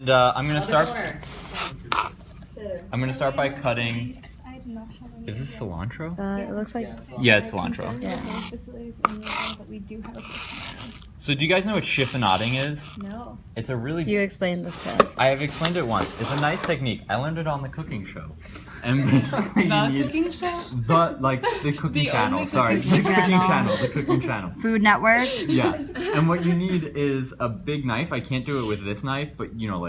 And I'm gonna start by cutting. Is this cilantro? It looks like. Yeah, it's cilantro. Yeah. So do you guys know what chiffonading is? No. It's a really. You explained this to us. I have explained it once. It's a nice technique. I learned it on the cooking show. And basically Cooking show? The cooking channel. Sorry, the cooking channel. Food Network. Yeah. And what you need is a big knife. I can't do it with this knife, but you know,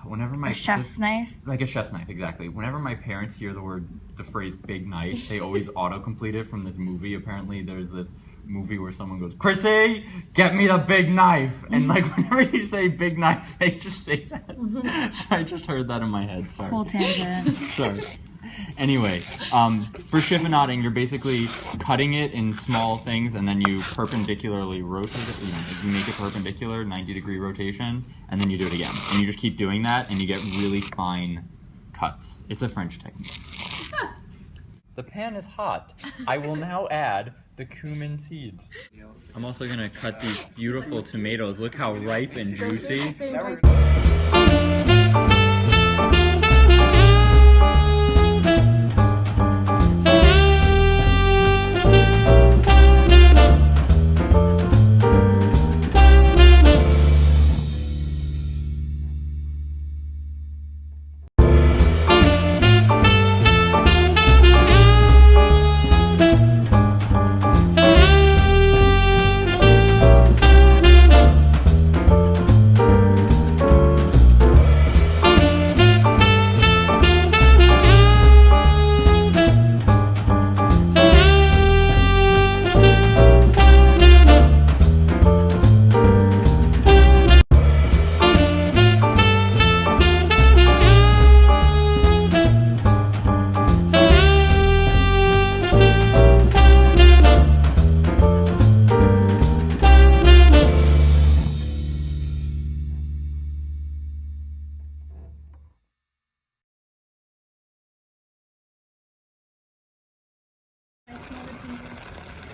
whenever my A chef's knife. like a chef's knife, exactly. Whenever my parents hear the phrase "big knife," they always autocomplete it from this movie. Apparently, there's this movie where someone goes, "Chrissy, get me the big knife," and whenever you say "big knife," they just say that. So I just heard that in my head. Sorry. Cool tangent. Sorry. Anyway, for chiffonading, you're basically cutting it in small things, and then you perpendicularly rotate it. You make it perpendicular, 90-degree rotation, and then you do it again. And you just keep doing that, and you get really fine cuts. It's a French technique. The pan is hot. I will now add the cumin seeds. I'm also gonna cut these beautiful tomatoes. Look how ripe and juicy.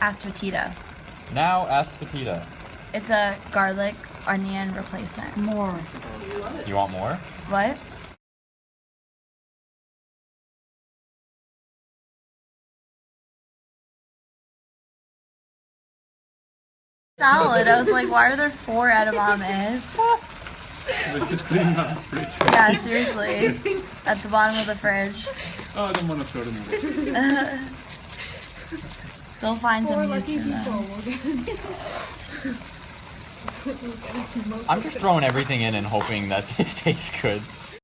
Asafetida. Now asafetida. It's a garlic onion replacement. More. You want more? What? Salad. I was like, why are there 4 edamames? Let's just put it in the fridge. Yeah, seriously. At the bottom of the fridge. Oh, I don't want to throw them away. They'll find some use for them. I'm just throwing everything in and hoping that this tastes good.